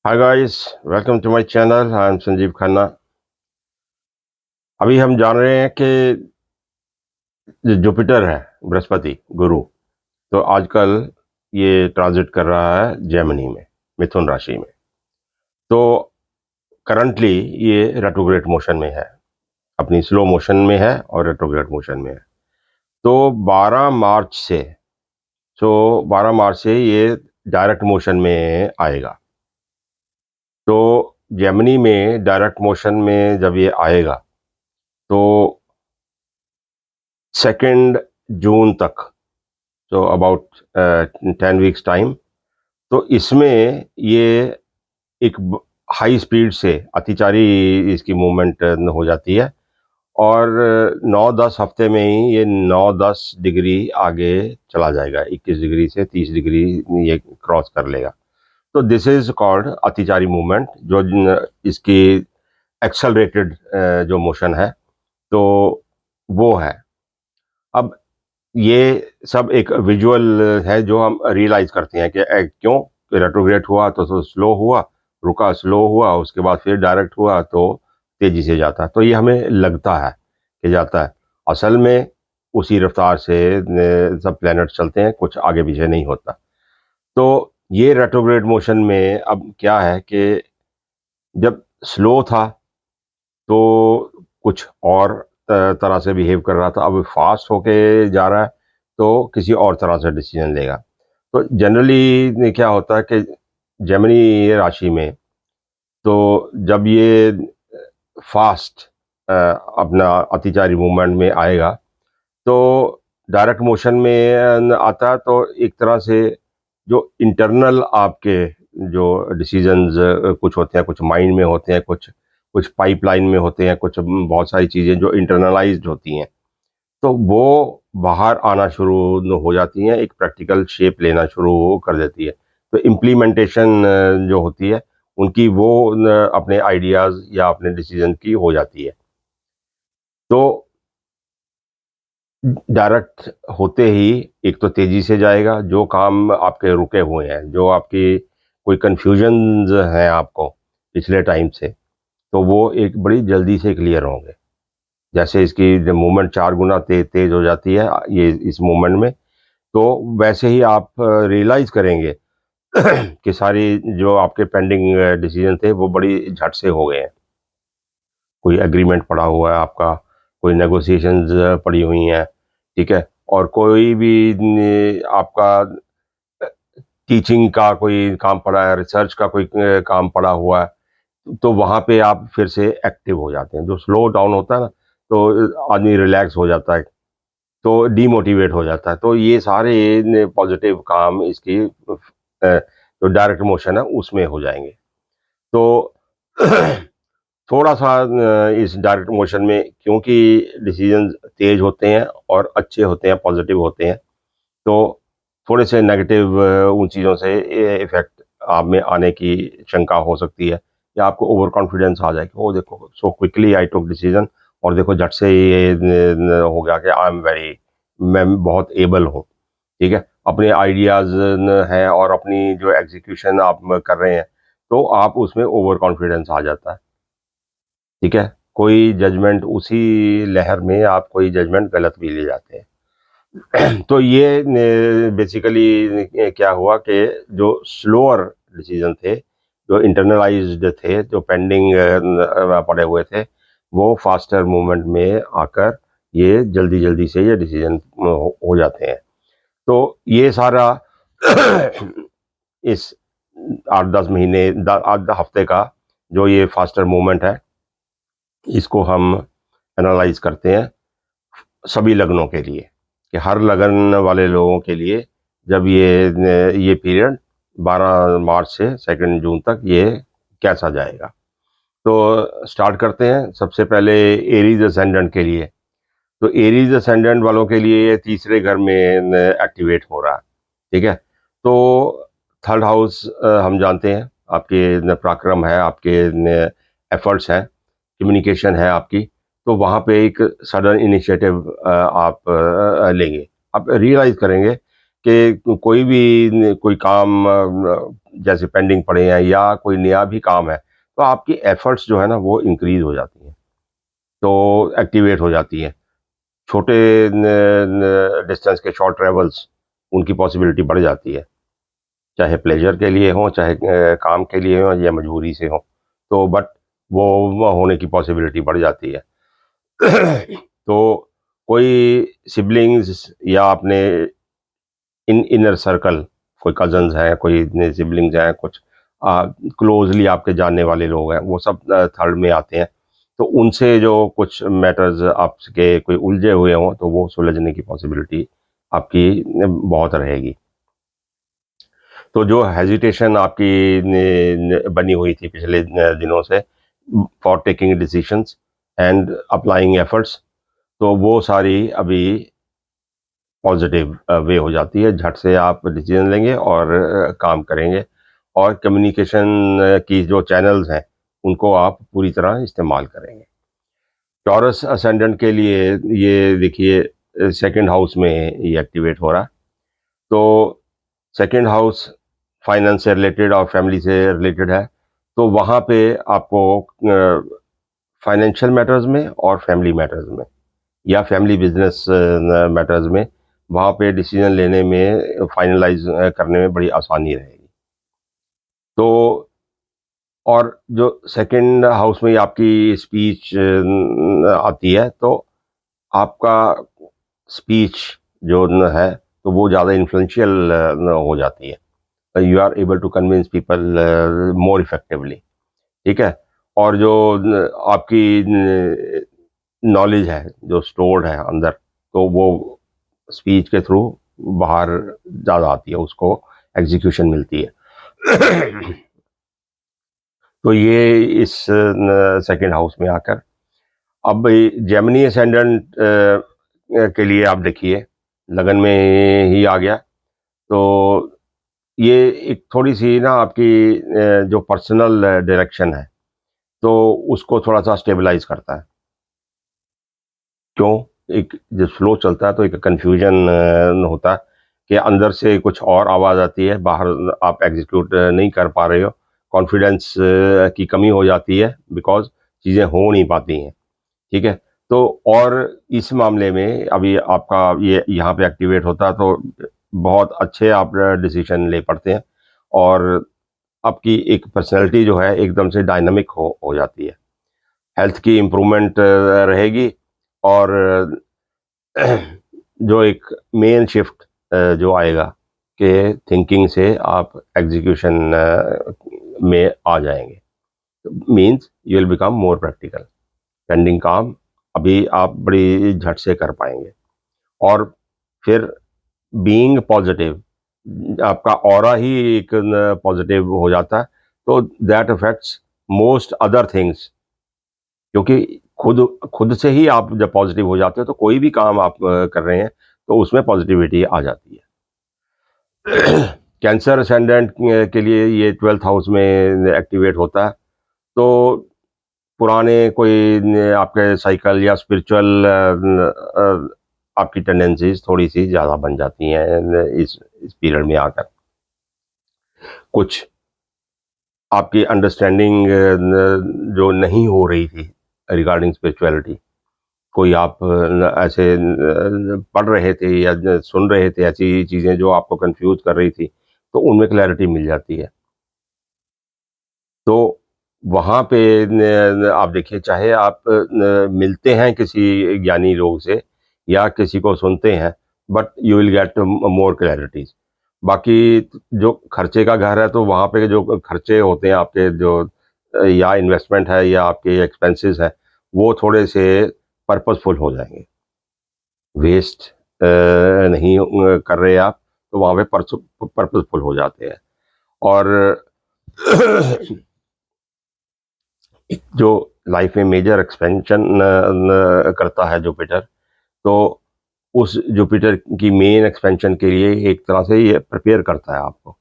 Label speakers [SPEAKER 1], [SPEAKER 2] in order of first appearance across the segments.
[SPEAKER 1] Hi guys, welcome to my channel. I am Sanjeev Khanna. अभी हम जान रहे हैं कि जो जुपिटर है, बृहस्पति गुरु, तो आजकल ये ट्रांजिट कर रहा है जेमिनी में, मिथुन राशि में। तो करंटली ये रेट्रोग्रेड मोशन में है, अपनी स्लो मोशन में है और रेट्रोग्रेड मोशन में है। तो 12 मार्च से तो 12 मार्च से ये डायरेक्ट मोशन में आएगा। तो जेमिनी में डायरेक्ट मोशन में जब ये आएगा तो 2 जून तक, तो अबाउट 10 वीक्स टाइम, तो इसमें ये एक हाई स्पीड से अतिचारी इसकी मूवमेंट हो जाती है और 9-10 हफ्ते में ही ये 9-10 डिग्री आगे चला जाएगा, 21 डिग्री से 30 डिग्री ये क्रॉस कर लेगा। तो दिस इज कॉल्ड अतिचारी मूवमेंट, जो इसकी एक्सेलरेटेड जो मोशन है तो वो है। अब ये सब एक विजुअल है जो हम रियलाइज करते हैं कि क्यों रेट्रोग्रेड हुआ तो स्लो हुआ, रुका, स्लो हुआ, उसके बाद फिर डायरेक्ट हुआ तो तेजी से जाता है। तो ये हमें लगता है कि जाता है, असल में उसी रफ्तार से सब प्लैनेट चलते हैं, कुछ आगे पीछे नहीं होता। तो ये रेट्रोग्रेड मोशन में अब क्या है कि जब स्लो था तो कुछ और तरह से बिहेव कर रहा था, अब फास्ट होके जा रहा है तो किसी और तरह से डिसीजन लेगा। तो जनरली क्या होता है कि जेमिनी राशि में तो जब ये फास्ट अपना अतिचारी मूवमेंट में आएगा तो डायरेक्ट मोशन में आता है, तो एक तरह से जो इंटरनल आपके जो डिसीजंस कुछ होते हैं, कुछ माइंड में होते हैं, कुछ कुछ पाइपलाइन में होते हैं, कुछ बहुत सारी चीज़ें जो इंटरनलाइज्ड होती हैं, तो वो बाहर आना शुरू हो जाती हैं, एक प्रैक्टिकल शेप लेना शुरू कर देती है। तो इम्प्लीमेंटेशन जो होती है उनकी, वो अपने आइडियाज़ या अपने डिसीजन की हो जाती है। तो डायरेक्ट होते ही एक तो तेज़ी से जाएगा, जो काम आपके रुके हुए हैं, जो आपकी कोई कन्फ्यूजन्स हैं आपको पिछले टाइम से, तो वो एक बड़ी जल्दी से क्लियर होंगे। जैसे इसकी जब मूवमेंट 4 गुना तेज़ हो जाती है ये इस मूवमेंट में, तो वैसे ही आप रियलाइज़ करेंगे कि सारी जो आपके पेंडिंग डिसीजन थे वो बड़ी झट से हो गए हैं। कोई एग्रीमेंट पड़ा हुआ है आपका, कोई नेगोशिएशंस पड़ी हुई हैं, ठीक है? और कोई भी आपका टीचिंग का कोई काम पड़ा है, रिसर्च का कोई काम पड़ा हुआ है, तो वहाँ पे आप फिर से एक्टिव हो जाते हैं। जो स्लो डाउन होता है ना, तो आदमी रिलैक्स हो जाता है, तो डीमोटिवेट हो जाता है। तो ये सारे न पॉज़िटिव काम इसकी जो डायरेक्ट मोशन है उसमें हो जाएँगे। तो थोड़ा-सा इस डायरेक्ट मोशन में, क्योंकि डिसीजंस तेज़ होते हैं और अच्छे होते हैं, पॉज़िटिव होते हैं, तो थोड़े से नेगेटिव उन चीज़ों से इफ़ेक्ट आप में आने की शंका हो सकती है, या आपको ओवर कॉन्फिडेंस आ जाए कि ओह देखो, सो क्विकली आई टूक डिसीजन, और देखो झट से ये न हो गया कि आई एम वेरी, मैं बहुत एबल हूँ, ठीक है? अपने आइडियाज़ न हैं और अपनी जो एग्ज़ीक्यूशन आप कर रहे हैं, तो आप उसमें ओवर कॉन्फिडेंस आ जाता है, ठीक है? कोई जजमेंट उसी लहर में आप कोई जजमेंट गलत भी ले जाते हैं। तो ये बेसिकली क्या हुआ कि जो स्लोअर डिसीजन थे, जो इंटरनलाइज्ड थे, जो पेंडिंग पड़े हुए थे, वो फास्टर मूवमेंट में आकर ये जल्दी जल्दी से ये डिसीजन हो जाते हैं। तो ये सारा इस 8-10 महीने, 8 हफ्ते का जो ये फास्टर मूवमेंट है, इसको हम एनालाइज करते हैं सभी लगनों के लिए, कि हर लगन वाले लोगों के लिए जब ये पीरियड 12 मार्च से 2 जून तक ये कैसा जाएगा। तो स्टार्ट करते हैं सबसे पहले एरीज असेंडेंट के लिए। तो एरीज असेंडेंट वालों के लिए ये तीसरे घर में एक्टिवेट हो रहा है, ठीक है? तो थर्ड हाउस हम जानते हैं आपके पराक्रम है, आपके एफर्ट्स हैं, कम्युनिकेशन है आपकी, तो वहाँ पे एक सडन इनिशिएटिव आप लेंगे। आप रियलाइज़ करेंगे कि कोई काम जैसे पेंडिंग पड़े हैं या कोई नया भी काम है, तो आपकी एफर्ट्स जो है ना वो इंक्रीज हो जाती हैं, तो एक्टिवेट हो जाती हैं। छोटे डिस्टेंस के शॉर्ट ट्रेवल्स, उनकी पॉसिबिलिटी बढ़ जाती है, चाहे प्लेजर के लिए हो, चाहे काम के लिए हो या मजबूरी से हो। तो बट वो होने की पॉसिबिलिटी बढ़ जाती है। तो कोई सिबलिंग्स या अपने इनर सर्कल, कोई कजन्स हैं, कोई सिबलिंग्स हैं, कुछ क्लोजली आपके जानने वाले लोग हैं, वो सब थर्ड में आते हैं। तो उनसे जो कुछ मैटर्स आपके कोई उलझे हुए हों, तो वो सुलझने की पॉसिबिलिटी आपकी बहुत रहेगी। तो जो हेजिटेशन आपकी बनी हुई थी पिछले दिनों से for taking decisions and applying efforts, तो वो सारी अभी पॉजिटिव वे हो जाती है। झट से आप डिसीजन लेंगे और काम करेंगे, और कम्युनिकेशन की जो चैनल्स हैं उनको आप पूरी तरह इस्तेमाल करेंगे। टॉरस असेंडेंट के लिए ये देखिए सेकंड हाउस में ये एक्टिवेट हो रहा है। तो सेकंड हाउस फाइनेंस से रिलेटेड और फैमिली से रिलेटेड है, तो वहाँ पे आपको फाइनेंशियल मैटर्स में और फैमिली मैटर्स में या फैमिली बिजनेस मैटर्स में, वहाँ पे डिसीजन लेने में, फाइनलाइज करने में बड़ी आसानी रहेगी। तो और जो सेकंड हाउस में आपकी स्पीच आती है, तो आपका स्पीच जो है तो वो ज़्यादा इन्फ्लुएंशियल हो जाती है। You are able to convince people more effectively, ठीक है। और जो आपकी नॉलेज है जो स्टोर्ड है अंदर, तो वो स्पीच के थ्रू बाहर ज़्यादा आती है, उसको एग्जीक्यूशन मिलती है। तो ये इस सेकंड हाउस में आकर, अब जेमिनी असेंडेंट के लिए आप देखिए लगन में ही आ गया। तो ये एक थोड़ी सी ना आपकी जो पर्सनल डायरेक्शन है, तो उसको थोड़ा सा स्टेबलाइज करता है। क्यों? एक जब फ्लो चलता है तो एक कन्फ्यूजन होता है कि अंदर से कुछ और आवाज़ आती है, बाहर आप एग्जीक्यूट नहीं कर पा रहे हो, कॉन्फिडेंस की कमी हो जाती है, बिकॉज़ चीज़ें हो नहीं पाती हैं, ठीक है? तो और इस मामले में अभी आपका ये यहाँ पे एक्टिवेट होता है, तो बहुत अच्छे आप डिसीजन ले पाते हैं, और आपकी एक पर्सनैलिटी जो है एकदम से डायनामिक हो जाती है। हेल्थ की इम्प्रूवमेंट रहेगी, और जो एक मेन शिफ्ट जो आएगा कि थिंकिंग से आप एग्जीक्यूशन में आ जाएंगे, means you will become more practical. Pending काम अभी आप बड़ी झट से कर पाएंगे। और फिर बीइंग पॉजिटिव, आपका ऑरा ही एक पॉजिटिव हो जाता है, तो that affects most other things. क्योंकि खुद खुद से ही आप जब पॉजिटिव हो जाते हो, तो कोई भी काम आप कर रहे हैं तो उसमें पॉजिटिविटी आ जाती है। कैंसर असेंडेंट के लिए ये 12th हाउस में एक्टिवेट होता है। तो पुराने कोई आपके साइकिल या स्पिरिचुअल आपकी टेंडेंसीज थोड़ी सी ज़्यादा बन जाती हैं इस पीरियड में आकर। कुछ आपकी अंडरस्टैंडिंग जो नहीं हो रही थी रिगार्डिंग स्पिरिचुअलिटी, कोई आप ऐसे पढ़ रहे थे या सुन रहे थे ऐसी चीज़ें जो आपको कंफ्यूज कर रही थी, तो उनमें क्लैरिटी मिल जाती है। तो वहाँ पे आप देखिए, चाहे आप मिलते हैं किसी ज्ञानी लोग से या किसी को सुनते हैं, but you will get more clarities. बाकी जो खर्चे का घर है, तो वहाँ पे जो खर्चे होते हैं आपके, जो या इन्वेस्टमेंट है या आपके एक्सपेंसेस है, वो थोड़े से पर्पसफुल हो जाएंगे। वेस्ट नहीं कर रहे आप, तो वहाँ पे पर्पसफुल हो जाते हैं। और जो लाइफ में मेजर एक्सपेंशन करता है जुपिटर, तो उस जुपिटर की मेन एक्सपेंशन के लिए एक तरह से ये प्रिपेयर करता है आपको,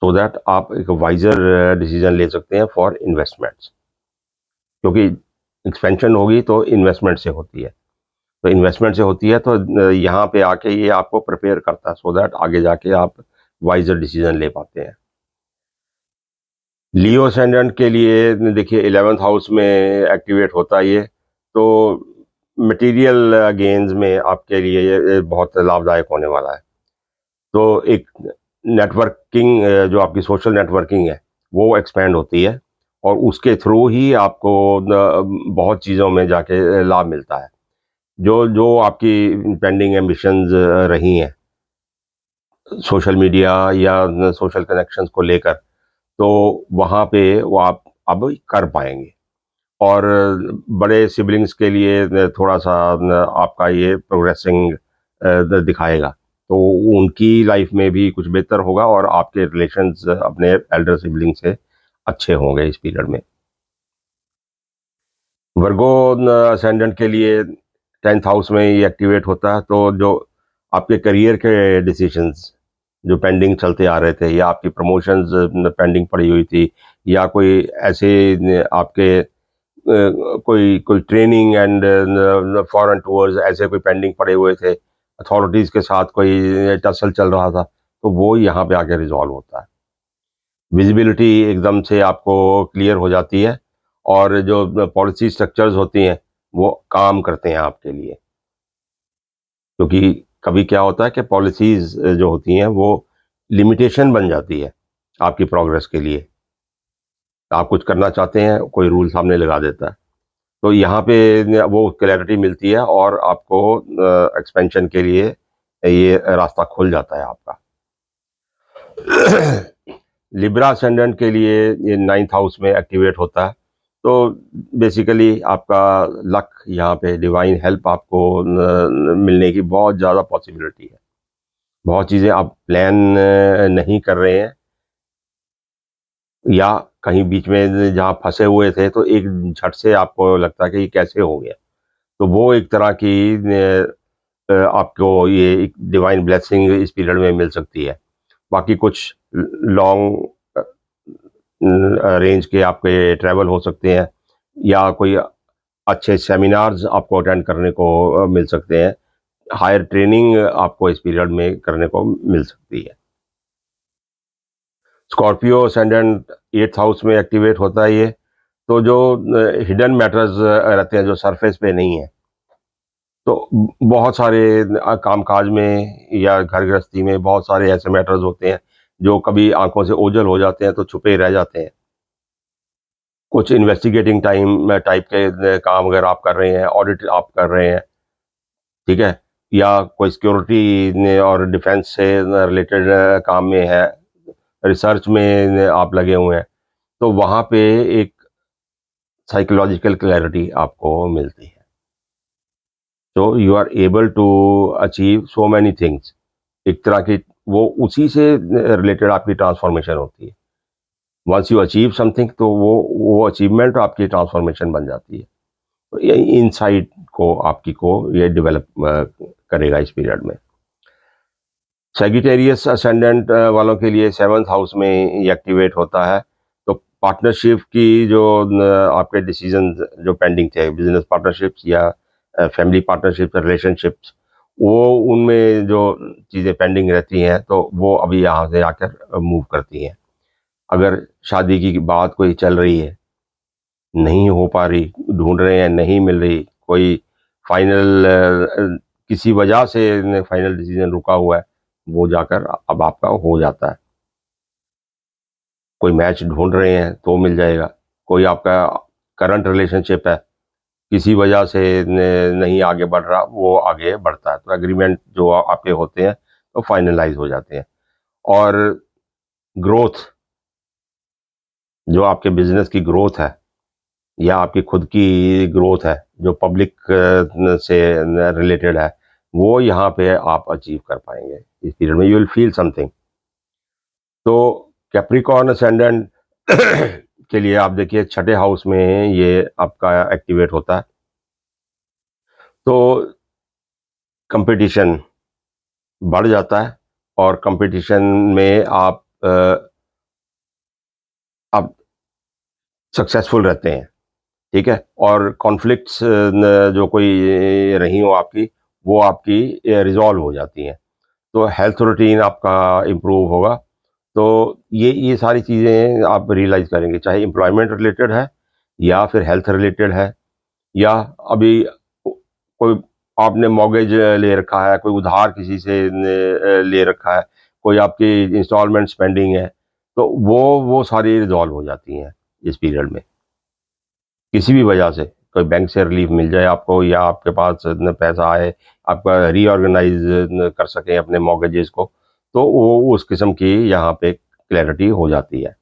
[SPEAKER 1] सो दैट आप एक वाइजर डिसीजन ले सकते हैं फॉर इन्वेस्टमेंट्स। क्योंकि एक्सपेंशन होगी तो इन्वेस्टमेंट से होती है, तो इन्वेस्टमेंट से होती है, तो यहाँ पे आके ये आपको प्रिपेयर करता है सो दैट आगे जाके आप वाइज़र डिसीज़न ले पाते हैं। लियो असेंडेंट के लिए देखिए 11th हाउस में एक्टिवेट होता है ये, तो मटेरियल गेन्स में आपके लिए ये बहुत लाभदायक होने वाला है। तो एक नेटवर्किंग जो आपकी सोशल नेटवर्किंग है, वो एक्सपेंड होती है और उसके थ्रू ही आपको बहुत चीज़ों में जाके लाभ मिलता है। जो जो आपकी पेंडिंग एम्बिशंस रही हैं सोशल मीडिया या सोशल कनेक्शंस को लेकर, तो वहाँ पे वो आप अब कर पाएँगे। और बड़े सिबलिंग्स के लिए थोड़ा-सा आपका ये प्रोग्रेसिंग दिखाएगा। तो उनकी लाइफ में भी कुछ बेहतर होगा और आपके रिलेशंस अपने एल्डर सिबलिंग से अच्छे होंगे इस पीरियड में। वर्गो असेंडेंट के लिए 10th हाउस में ये एक्टिवेट होता है, तो जो आपके करियर के डिसीजंस जो पेंडिंग चलते आ रहे थे या आपकी प्रमोशंस पेंडिंग पड़ी हुई थी या कोई ऐसे आपके कोई कोई ट्रेनिंग एंड फॉरेन टूर्स ऐसे कोई पेंडिंग पड़े हुए थे, अथॉरिटीज़ के साथ कोई टसल चल रहा था, तो वो यहाँ पे आके रिज़ॉल्व होता है। विज़िबिलिटी एकदम से आपको क्लियर हो जाती है और जो पॉलिसी स्ट्रक्चर्स होती हैं, वो काम करते हैं आपके लिए। क्योंकि कभी क्या होता है कि पॉलिसीज़ जो होती हैं, वो लिमिटेशन बन जाती है आपकी प्रोग्रेस के लिए। आप कुछ करना चाहते हैं, कोई रूल सामने लगा देता है। तो यहाँ पे वो क्लैरिटी मिलती है और आपको एक्सपेंशन के लिए ये रास्ता खुल जाता है आपका। लिब्रा असेंडेंट के लिए ये 9th हाउस में एक्टिवेट होता है, तो बेसिकली आपका लक यहाँ पे डिवाइन हेल्प आपको मिलने की बहुत ज़्यादा पॉसिबिलिटी है। बहुत चीज़ें आप प्लान नहीं कर रहे हैं या कहीं बीच में जहाँ फँसे हुए थे, तो एक झट से आपको लगता है कि ये कैसे हो गया? तो वो एक तरह की आपको ये एक डिवाइन ब्लेसिंग इस पीरियड में मिल सकती है। बाकी कुछ लॉन्ग रेंज के आपके ट्रैवल हो सकते हैं या कोई अच्छे सेमिनार्स आपको अटेंड करने को मिल सकते हैं। हायर ट्रेनिंग आपको इस पीरियड में करने को मिल सकती है। स्कॉर्पियो असेंडेंट 8th हाउस में एक्टिवेट होता है ये, तो जो हिडन मैटर्स रहते हैं, जो सरफेस पे नहीं है, तो बहुत सारे कामकाज में या घर गृहस्थी में बहुत सारे ऐसे मैटर्स होते हैं, जो कभी आँखों से ओझल हो जाते हैं, तो छुपे रह जाते हैं। कुछ इन्वेस्टिगेटिंग टाइप के काम अगर आप कर रहे हैं, ऑडिट आप कर रहे हैं, ठीक है? या कोई सिक्योरिटी ने और डिफेंस से रिलेटेड काम में है, रिसर्च में आप लगे हुए हैं, तो वहाँ पे एक साइकोलॉजिकल क्लैरिटी आपको मिलती है। तो you are able to achieve so many things. एक तरह की वो उसी से रिलेटेड आपकी ट्रांसफॉर्मेशन होती है। वंस यू अचीव समथिंग, तो वो अचीवमेंट आपकी ट्रांसफॉर्मेशन बन जाती है। तो ये इनसाइट को आपकी को ये डेवलप करेगा इस पीरियड में। सैजिटेरियस असेंडेंट वालों के लिए 7th हाउस में ये एक्टिवेट होता है, तो पार्टनरशिप की जो आपके डिसीजन जो पेंडिंग थे, बिजनेस पार्टनरशिप्स या फैमिली पार्टनरशिप रिलेशनशिप्स, वो उनमें जो चीज़ें पेंडिंग रहती हैं, तो वो अभी यहाँ से आकर मूव करती हैं। अगर शादी की बात कोई चल रही है, नहीं हो पा रही, ढूंढ रहे हैं, नहीं मिल रही, कोई फाइनल किसी वजह से फाइनल डिसीजन रुका हुआ है, वो जाकर अब आपका हो जाता है। कोई मैच ढूंढ रहे हैं तो मिल जाएगा। कोई आपका करंट रिलेशनशिप है, किसी वजह से नहीं आगे बढ़ रहा, वो आगे बढ़ता है। तो एग्रीमेंट जो आपके होते हैं, तो फाइनलाइज हो जाते हैं। और ग्रोथ, जो आपके बिजनेस की ग्रोथ है या आपकी खुद की ग्रोथ है, जो पब्लिक से रिलेटेड है, वो यहाँ पे आप अचीव कर पाएंगे इस पीरियड में। You will feel something. तो कैप्रिकॉर्न असेंडेंट के लिए आप देखिए 6ठे हाउस में ये आपका एक्टिवेट होता है, तो कंपटीशन बढ़ जाता है और कंपटीशन में आप सक्सेसफुल रहते हैं। ठीक है? और कॉन्फ्लिक्ट्स जो कोई रही हो आपकी, वो आपकी रिज़ॉल्व हो जाती हैं। तो हेल्थ रूटीन आपका इम्प्रूव होगा। तो ये सारी चीज़ें आप रियलाइज़ करेंगे, चाहे एम्प्लॉयमेंट रिलेटेड है या फिर हेल्थ रिलेटेड है, या अभी कोई आपने मॉर्गेज ले रखा है, कोई उधार किसी से ले रखा है, कोई आपकी इंस्टॉलमेंट्स पेंडिंग है, तो वो सारी रिज़ॉल्व हो जाती हैं इस पीरियड में। किसी भी वजह से, कोई बैंक से रिलीफ मिल जाए आपको, या आपके पास न पैसा आए, आपका रीऑर्गेनाइज़ न कर सकें अपने मॉर्गेजेस को, तो वो उस किस्म की यहाँ पे क्लैरिटी हो जाती है।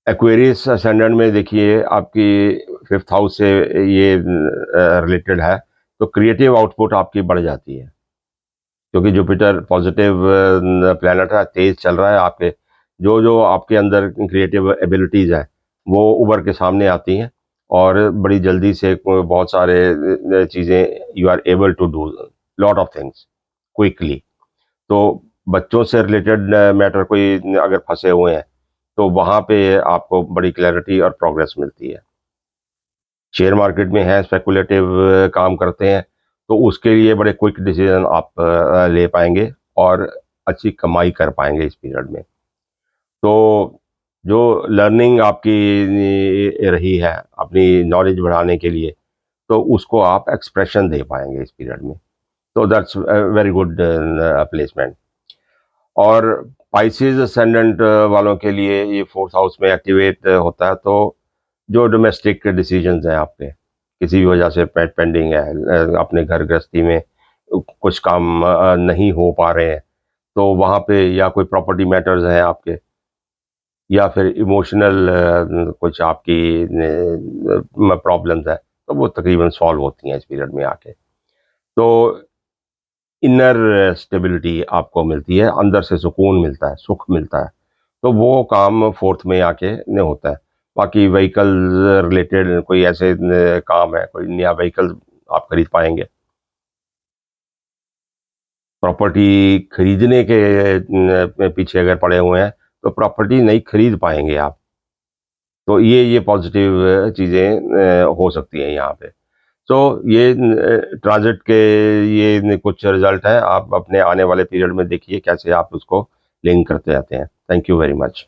[SPEAKER 1] एक्वेरियस असेंडेंट में देखिए आपकी 5th हाउस से ये रिलेटेड है, तो क्रिएटिव आउटपुट आपकी बढ़ जाती है। क्योंकि जुपिटर पॉज़िटिव प्लैनेट है, तेज़ चल रहा है आपके, जो-जो आपके अंदर क्रिएटिव एबिलिटीज़ हैं, वो उभर के सामने आती हैं, और बड़ी जल्दी से बहुत सारे चीज़ें you are able to do lot of things quickly. तो बच्चों से रिलेटेड मैटर कोई अगर फँसे हुए हैं, तो वहाँ पे आपको बड़ी क्लैरिटी और प्रोग्रेस मिलती है। शेयर मार्केट में हैं, स्पेकुलेटिव काम करते हैं, तो उसके लिए बड़े क्विक डिसीज़न आप ले पाएँगे और अच्छी कमाई कर पाएँगे इस पीरियड में। तो जो लर्निंग आपकी रही है, अपनी नॉलेज बढ़ाने के लिए, तो उसको आप एक्सप्रेशन दे पाएँगे इस पीरियड में। तो दैट्स वेरी गुड प्लेसमेंट। और पाइसेस असेंडेंट वालों के लिए ये 4th हाउस में एक्टिवेट होता है, तो जो डोमेस्टिक डिसीजंस हैं आपके, किसी भी वजह से पेंडिंग है, अपने घर गृहस्थी में कुछ काम नहीं हो पा रहे हैं, तो वहाँ पे या कोई प्रॉपर्टी मैटर्स हैं आपके, या फिर इमोशनल कुछ आपकी प्रॉब्लम्स है, तो वो तकरीबन सॉल्व होती हैं इस पीरियड में आके। तो इनर स्टेबिलिटी आपको मिलती है, अंदर से सुकून मिलता है, सुख मिलता है। तो वो काम 4th में आके न होता है। बाकी व्हीकल रिलेटेड कोई ऐसे न काम है, कोई नया व्हीकल आप खरीद पाएँगे। प्रॉपर्टी खरीदने के पीछे अगर पड़े हुए हैं, तो प्रॉपर्टी नहीं खरीद पाएँगे आप। तो ये पॉज़िटिव चीज़ें हो सकती हैं यहाँ पे। तो ये ट्रांज़िट के ये कुछ रिज़ल्ट हैं, आप अपने आने वाले पीरियड में देखिए कैसे आप उसको लिंक करते रहते हैं। Thank you very much.